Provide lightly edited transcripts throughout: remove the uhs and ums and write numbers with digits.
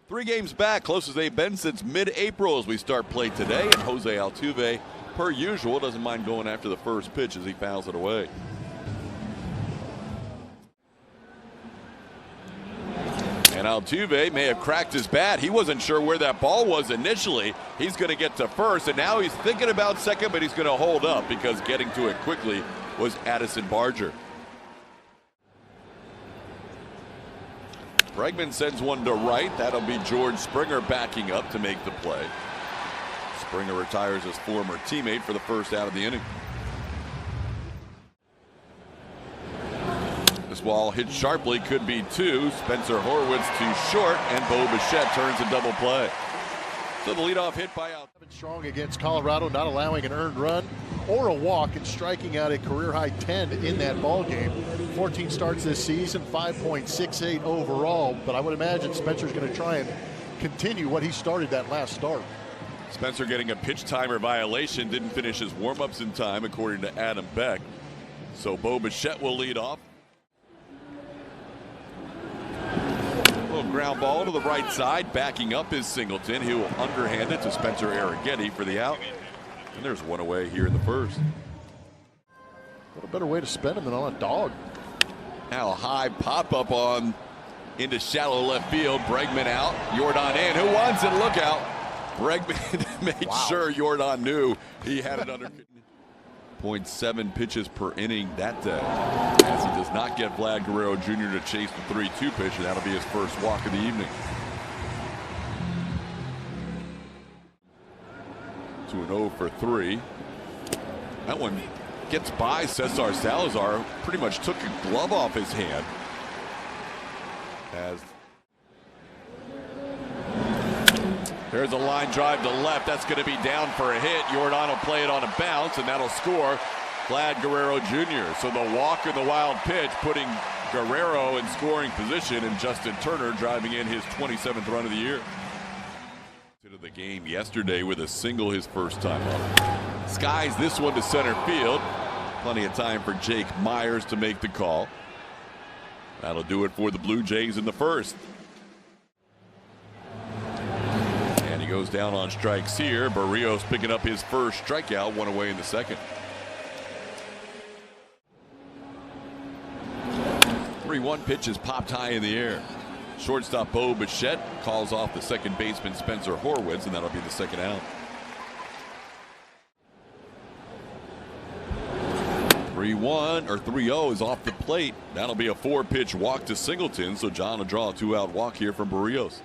3 games back, closest they've been since mid-April as we start play today. And Jose Altuve, per usual, doesn't mind going after the first pitch as he fouls it away. And Altuve may have cracked his bat. He wasn't sure where that ball was initially. He's going to get to first, and now he's thinking about second, but he's going to hold up because getting to it quickly was Addison Barger. Bregman sends one to right. That'll be George Springer backing up to make the play. Springer retires his former teammate for the first out of the inning. This ball hit sharply, could be 2. Spencer Horwitz too short, and Bo Bichette turns a double play. So the leadoff hit by Altuve. Strong against Colorado, not allowing an earned run or a walk and striking out a career-high 10 in that ball game. 14 starts this season, 5.68 overall, but I would imagine Spencer's going to try and continue what he started that last start. Spencer getting a pitch timer violation, didn't finish his warm-ups in time according to Adam Beck. So Bo Bichette will lead off. Little ground ball to the right side, backing up is Singleton. He will underhand it to Spencer Arrighetti for the out. And there's one away here in the first. What a better way to spend him than on a dog. Now a high pop-up on into shallow left field. Bregman out, Jordan in. Who wants it? Look out. Bregman made sure Jordan knew he had it under. 0.7 pitches per inning that day, as he does not get Vlad Guerrero Jr. to chase the 3-2 pitch, and that'll be his first walk of the evening. 2-0 for 3. That one gets by Cesar Salazar, pretty much took a glove off his hand. As there's a line drive to left. That's going to be down for a hit. Jordan will play it on a bounce, and that'll score Vlad Guerrero Jr. So the walk and the wild pitch putting Guerrero in scoring position, and Justin Turner driving in his 27th run of the year. To the game yesterday with a single his first time up. Skies this one to center field. Plenty of time for Jake Myers to make the call. That'll do it for the Blue Jays in the first. Goes down on strikes here. Barrios picking up his first strikeout, one away in the second. 3-1 pitch is popped high in the air. Shortstop Bo Bichette calls off the second baseman Spencer Horwitz, and that'll be the second out. 3-1 or 3-0 is off the plate. That'll be a 4-pitch walk to Singleton, so John will draw a 2-out walk here from Barrios.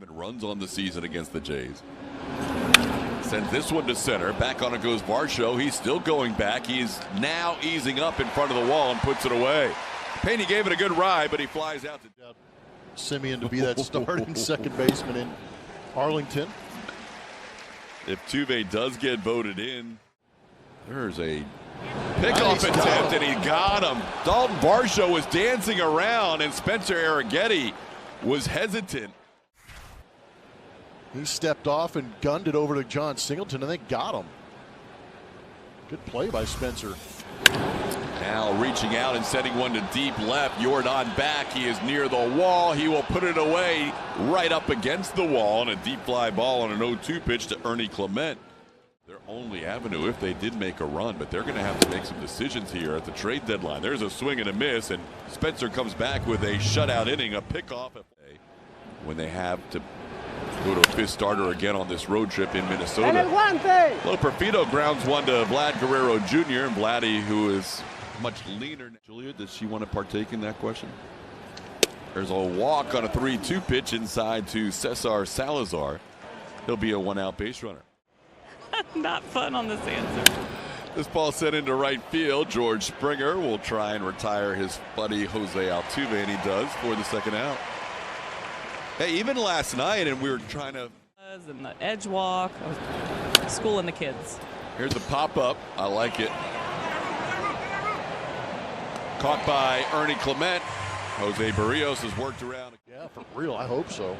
7 runs on the season against the Jays. Sends this one to center. Back on it goes Varsho. He's still going back. He's now easing up in front of the wall and puts it away. Payne gave it a good ride, but he flies out to Simeon to be that starting second baseman in Arlington. If Tuve does get voted in, there's a pickoff attempt, and he got him. Dalton Varsho was dancing around, and Spencer Arrighetti was hesitant. He stepped off and gunned it over to John Singleton, and they got him. Good play by Spencer. Now reaching out and sending one to deep left. Jordan back. He is near the wall. He will put it away right up against the wall, and a deep fly ball on an 0-2 pitch to Ernie Clement. Their only avenue if they did make a run, but they're going to have to make some decisions here at the trade deadline. There's a swing and a miss, and Spencer comes back with a shutout inning, a pickoff. When they have to go to a fifth starter again on this road trip in Minnesota. Lo Perfido grounds one to Vlad Guerrero Jr. and Vladdy, who is much leaner. Julia, does she want to partake in that question? There's a walk on a 3-2 pitch inside to Cesar Salazar. He'll be a 1-out base runner. Not fun on this answer. This ball sent into right field. George Springer will try and retire his buddy Jose Altuve, and he does for the second out. Hey, even last night, and we were trying to. And the edge walk, I was schooling the kids. Here's a pop-up. I like it. Caught by Ernie Clement. Jose Barrios has worked around. Yeah, for real. I hope so.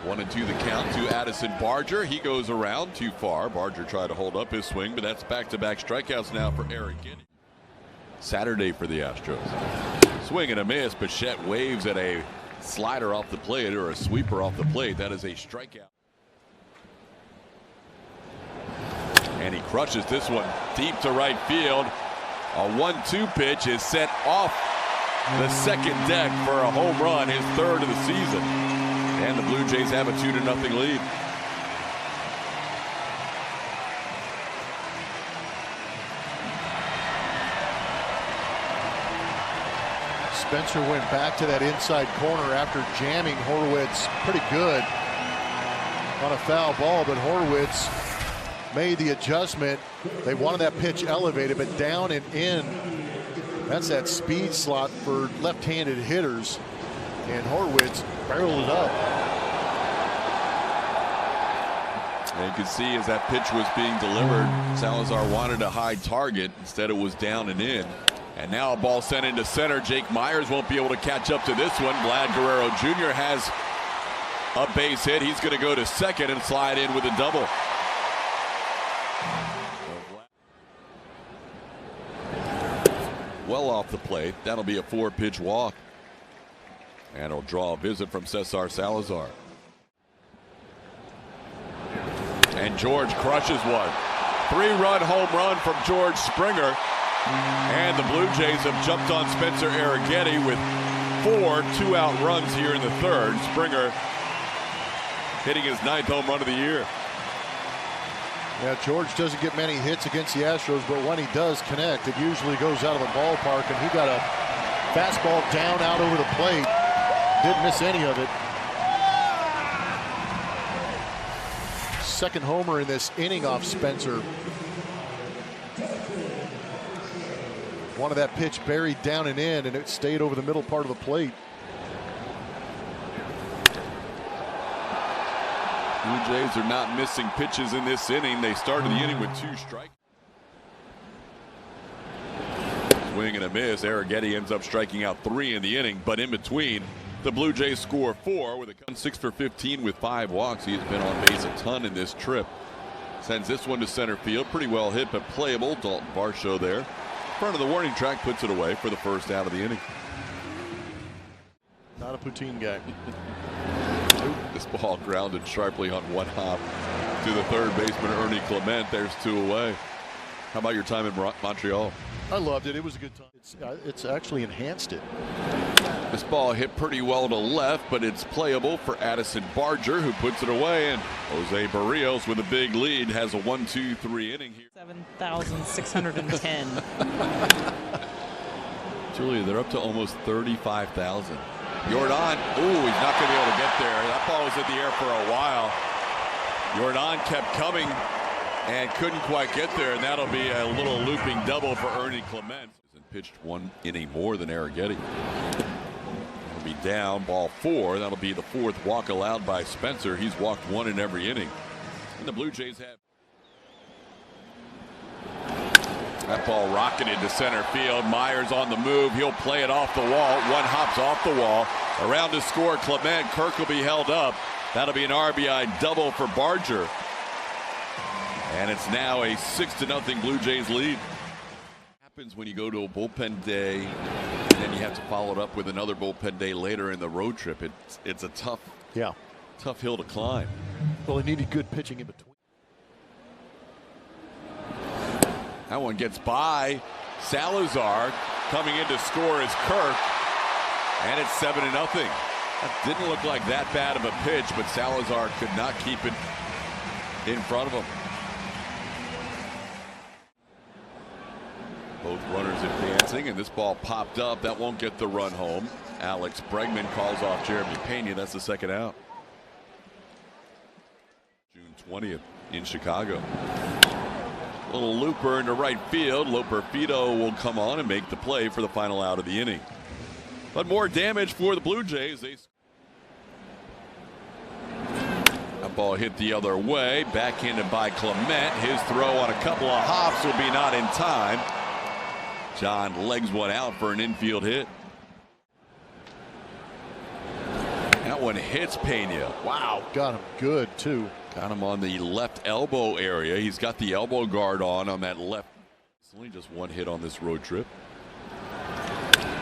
1-2 the count to Addison Barger. He goes around too far. Barger tried to hold up his swing, but that's back-to-back strikeouts now for Arrighetti. Saturday for the Astros. Swing and a miss. Bichette waves at a slider off the plate or a sweeper off the plate, that is a strikeout. And he crushes this one deep to right field. A 1-2 pitch is sent off the second deck for a home run, his third of the season. And the Blue Jays have a 2-0 lead. Spencer went back to that inside corner after jamming Horwitz pretty good on a foul ball, but Horwitz made the adjustment. They wanted that pitch elevated, but down and in. That's that speed slot for left-handed hitters, and Horwitz barreled it up. And you can see as that pitch was being delivered, Salazar wanted a high target. Instead, it was down and in. And now a ball sent into center. Jake Myers won't be able to catch up to this one. Vlad Guerrero Jr. has a base hit. He's going to go to second and slide in with a double. Well off the plate. That'll be a 4-pitch walk. And it'll draw a visit from Cesar Salazar. And George crushes one. 3-run home run from George Springer. And the Blue Jays have jumped on Spencer Arrighetti with 4 2-out runs here in the third. Springer hitting his 9th home run of the year. Yeah, George doesn't get many hits against the Astros, but when he does connect, it usually goes out of the ballpark, and he got a fastball down out over the plate. Didn't miss any of it. Second homer in this inning off Spencer. Wanted that pitch buried down and in, and it stayed over the middle part of the plate. Blue Jays are not missing pitches in this inning. They started the inning with 2 strikes. Swing and a miss. Arrighetti ends up striking out 3 in the inning, but in between, the Blue Jays score 4 with a 6 for 15 with 5 walks. He has been on base a ton in this trip. Sends this one to center field. Pretty well hit, but playable. Dalton Varsho there. Front of the warning track, puts it away for the first out of the inning. Not a poutine guy. This ball grounded sharply on one hop to the third baseman Ernie Clement. There's 2 away. How about your time in Montreal? I loved it. It was a good time. It's actually enhanced it. This ball hit pretty well to left, but it's playable for Addison Barger, who puts it away. And Jose Barrios with a big lead has a 1-2-3 inning here. 7,610. Julia, they're up to almost 35,000. Jordan, ooh, he's not going to be able to get there. That ball was in the air for a while. Jordan kept coming and couldn't quite get there, and that'll be a little looping double for Ernie Clement. Hasn't pitched 1 inning more than Arrighetti. He'll be down, ball 4. That'll be the 4th walk allowed by Spencer. He's walked 1 in every inning. And the Blue Jays have. That ball rocketed to center field. Myers on the move. He'll play it off the wall. 1 hops off the wall. Around to score Clement. Kirk will be held up. That'll be an RBI double for Barger. And it's now a 6-0 Blue Jays lead. Happens when you go to a bullpen day and then you have to follow it up with another bullpen day later in the road trip. It's a tough hill to climb. Well, he needed good pitching in between. That one gets by. Salazar coming in to score is Kirk. And it's 7-0. That didn't look like that bad of a pitch, but Salazar could not keep it in front of him. Both runners advancing, and this ball popped up. That won't get the run home. Alex Bregman calls off Jeremy Pena. That's the second out. June 20th in Chicago. Little looper into right field. Loperfido will come on and make the play for the final out of the inning. But more damage for the Blue Jays. That ball hit the other way. Backhanded by Clement. His throw on a couple of hops will be not in time. John legs one out for an infield hit. That one hits Pena. Wow. Got him good, too. Got him on the left elbow area. He's got the elbow guard on that left. It's only just 1 hit on this road trip.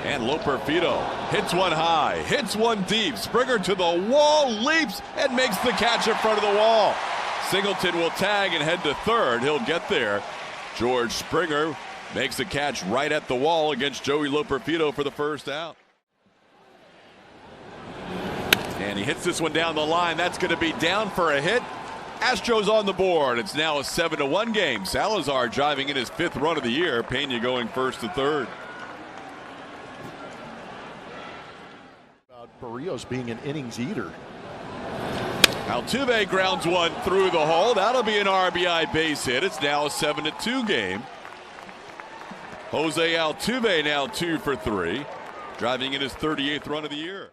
And Loperfido hits one high, hits one deep. Springer to the wall, leaps, and makes the catch in front of the wall. Singleton will tag and head to third. He'll get there. George Springer makes the catch right at the wall against Joey Loperfido for the first out. And he hits this one down the line. That's going to be down for a hit. Astros on the board. It's now a 7-1 game. Salazar driving in his 5th run of the year. Pena going first to third. Barrios being an innings eater. Altuve grounds one through the hole. That'll be an RBI base hit. It's now a 7-2 game. Jose Altuve now 2 for 3, driving in his 38th run of the year.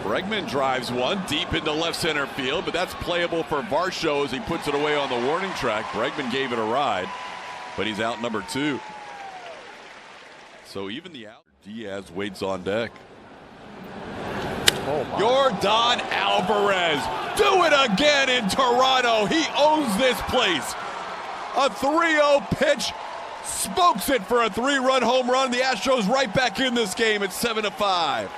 Bregman drives one deep into left center field, but that's playable for Varsho as he puts it away on the warning track. Bregman gave it a ride, but he's out number 2. So even the out, Diaz waits on deck. Oh my. Yordan Alvarez, do it again in Toronto. He owns this place. A 3-0 pitch, smokes it for a 3-run home run. The Astros right back in this game at 7-5.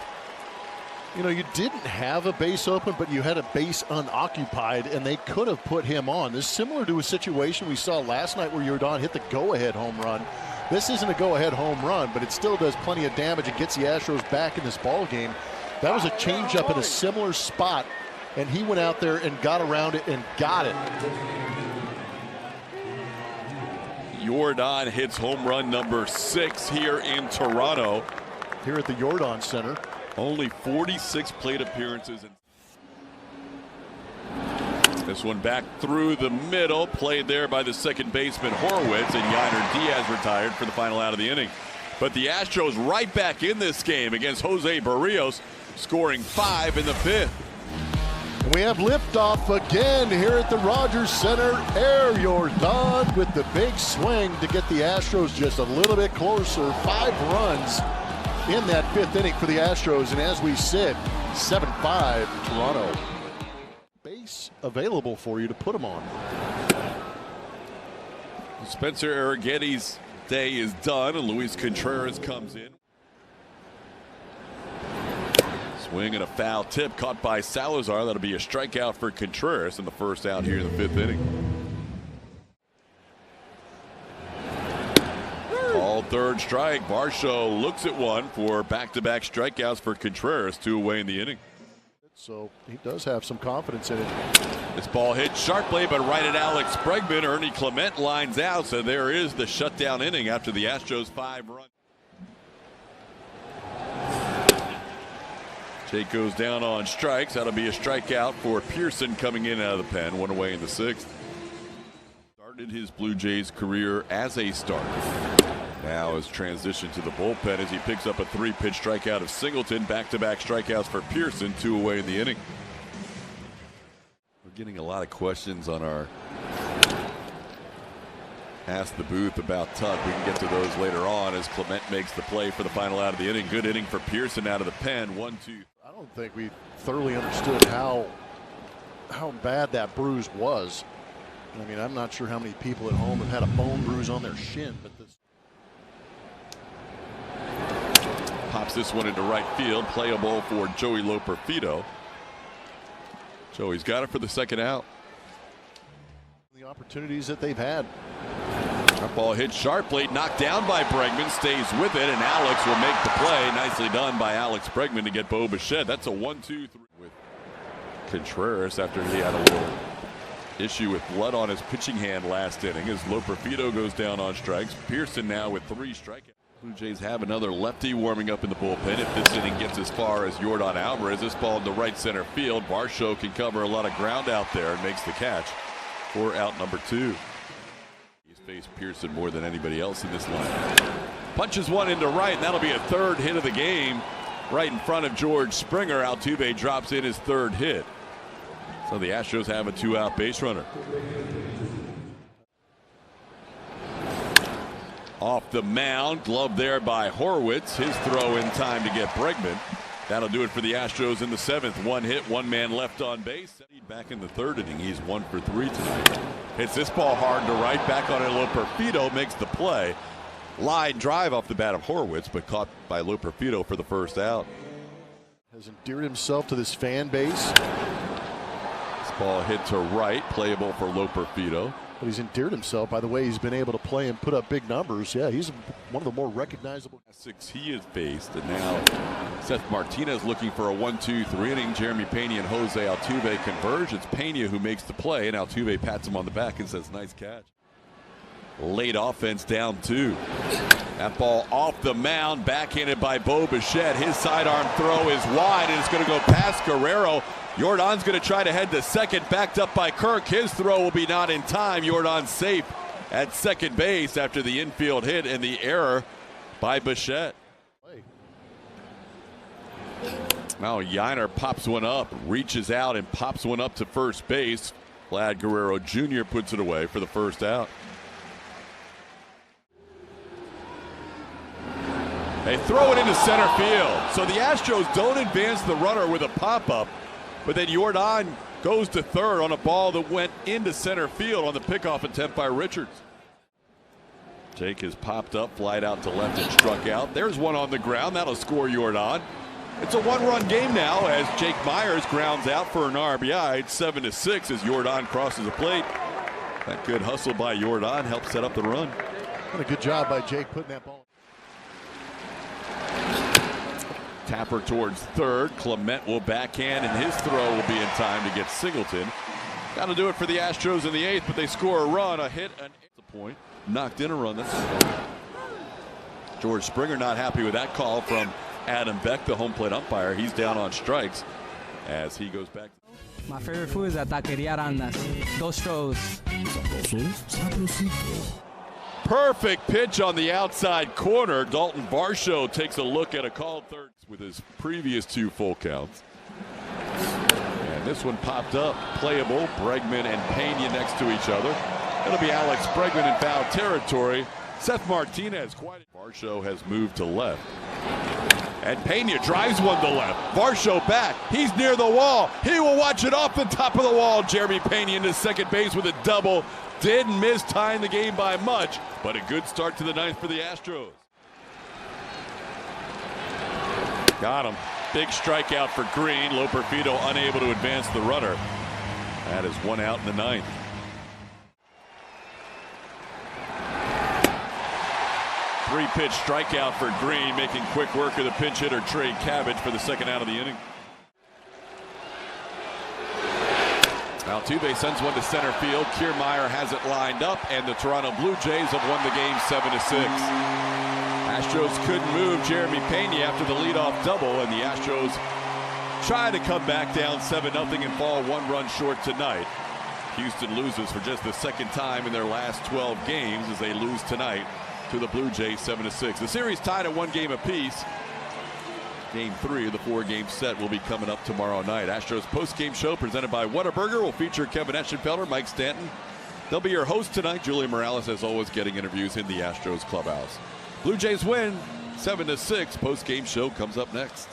You know, you didn't have a base open, but you had a base unoccupied, and they could have put him on. This is similar to a situation we saw last night where Yordan hit the go-ahead home run. This isn't a go-ahead home run, but it still does plenty of damage and gets the Astros back in this ball game. That was a changeup in a similar spot, and he went out there and got around it and got it. Yordan hits home run number 6 here in Toronto. Here at the Yordan Center. Only 46 plate appearances. This one back through the middle, played there by the second baseman Horwitz, and Yainer Diaz retired for the final out of the inning. But the Astros right back in this game against Jose Barrios, scoring 5 in the 5th. And we have liftoff again here at the Rogers Center. Air Yordan with the big swing to get the Astros just a little bit closer. 5 runs in that 5th inning for the Astros, and as we said, 7-5 Toronto. Base available for you to put them on. Spencer Arrigetti's day is done, and Luis Contreras comes in. Swing and a foul tip caught by Salazar. That'll be a strikeout for Contreras in the first out here in the 5th inning. All 3rd strike. Varsho looks at one for back-to-back strikeouts for Contreras, 2 away in the inning. So he does have some confidence in it. This ball hit sharply, but right at Alex Bregman. Ernie Clement lines out, so there is the shutdown inning after the Astros 5 runs. Jake goes down on strikes. That'll be a strikeout for Pearson coming in out of the pen, 1 away in the 6th. Started his Blue Jays career as a starter. Now has transitioned to the bullpen as he picks up a 3-pitch strikeout of Singleton. Back-to-back strikeouts for Pearson, 2 away in the inning. We're getting a lot of questions on our Ask the Booth about Tuck. We can get to those later on as Clement makes the play for the final out of the inning. Good inning for Pearson out of the pen. 1-2. I don't think we thoroughly understood how bad that bruise was. I mean, I'm not sure how many people at home have had a bone bruise on their shin, but this. Pops this one into right field. Playable for Joey Loperfido. Joey's got it for the 2nd out. The opportunities that they've had. That ball hit sharply, knocked down by Bregman, stays with it, and Alex will make the play. Nicely done by Alex Bregman to get Bo Bichette. That's a 1-2-3 with Contreras after he had a little issue with blood on his pitching hand last inning as Loperfido goes down on strikes. Pearson now with 3 strikeouts. Blue Jays have another lefty warming up in the bullpen. If this inning gets as far as Yordan Alvarez, this ball into right center field. Varsho can cover a lot of ground out there and makes the catch for out number 2. He's faced Pearson more than anybody else in this lineup. Punches one into right, and that'll be a 3rd hit of the game right in front of George Springer. Altuve drops in his 3rd hit. So the Astros have a 2-out base runner. Off the mound, glove there by Horwitz. His throw in time to get Bregman. That'll do it for the Astros in the 7th. 1 hit, 1 man left on base. Back in the 3rd inning, he's 1 for 3 tonight. Hits this ball hard to right, back on it. Loperfido makes the play. Line drive off the bat of Horwitz, but caught by Loperfido for the first out. Has endeared himself to this fan base. This ball hit to right, playable for Loperfido. But he's endeared himself by the way he's been able to play and put up big numbers. Yeah, he's one of the more recognizable. 6 he has faced, and now Seth Martinez looking for a 1-2-3 inning. Jeremy Pena and Jose Altuve converge. It's Pena who makes the play, and Altuve pats him on the back and says, "Nice catch." Late offense down 2. That ball off the mound, backhanded by Bo Bichette. His sidearm throw is wide, and it's going to go past Guerrero. Jordan's going to try to head to second, backed up by Kirk. His throw will be not in time. Jordan safe at second base after the infield hit and the error by Bichette. Now Yiner pops one up, reaches out and pops one up to first base. Vlad Guerrero Jr. puts it away for the first out. They throw it into center field. So the Astros don't advance the runner with a pop-up, but then Jordan goes to third on a ball that went into center field on the pickoff attempt by Richards. Jake has popped up, flied out to left and struck out. There's one on the ground. That'll score Jordan. It's a 1-run game now as Jake Myers grounds out for an RBI. It's 7-6 as Jordan crosses the plate. That good hustle by Jordan helped set up the run. What a good job by Jake putting that ball. Tapper towards third. Clement will backhand, and his throw will be in time to get Singleton. Got to do it for the Astros in the 8th, but they score a run, a hit, and it's a point. Knocked in a run. That's George Springer not happy with that call from Adam Beck, the home plate umpire. He's down on strikes as he goes back. My favorite food is la taqueria Arandas. Dos Stros. Perfect pitch on the outside corner. Dalton Varsho takes a look at a called third with his previous 2 full counts. And this one popped up, playable. Bregman and Pena next to each other. It'll be Alex Bregman in foul territory. Seth Martinez Varsho has moved to left. And Pena drives one to left. Varsho back. He's near the wall. He will watch it off the top of the wall. Jeremy Pena into second base with a double. Didn't miss tying the game by much, but a good start to the 9th for the Astros. Got him. Big strikeout for Green. Loperfido unable to advance the runner. That is 1 out in the 9th. Three-pitch strikeout for Green, making quick work of the pinch hitter Trey Cabbage for the 2nd out of the inning. Altuve sends one to center field. Kiermaier has it lined up, and the Toronto Blue Jays have won the game 7-6. Astros couldn't move Jeremy Pena after the leadoff double, and the Astros try to come back down 7-0 and fall 1 run short tonight. Houston loses for just the 2nd time in their last 12 games as they lose tonight to the Blue Jays 7-6. The series tied at 1 game apiece. Game 3 of the 4-game set will be coming up tomorrow night. Astros post-game show presented by Whataburger will feature Kevin Eschenfelder, Mike Stanton. They'll be your host tonight. Julia Morales, as always, getting interviews in the Astros clubhouse. Blue Jays win 7-6. Post-game show comes up next.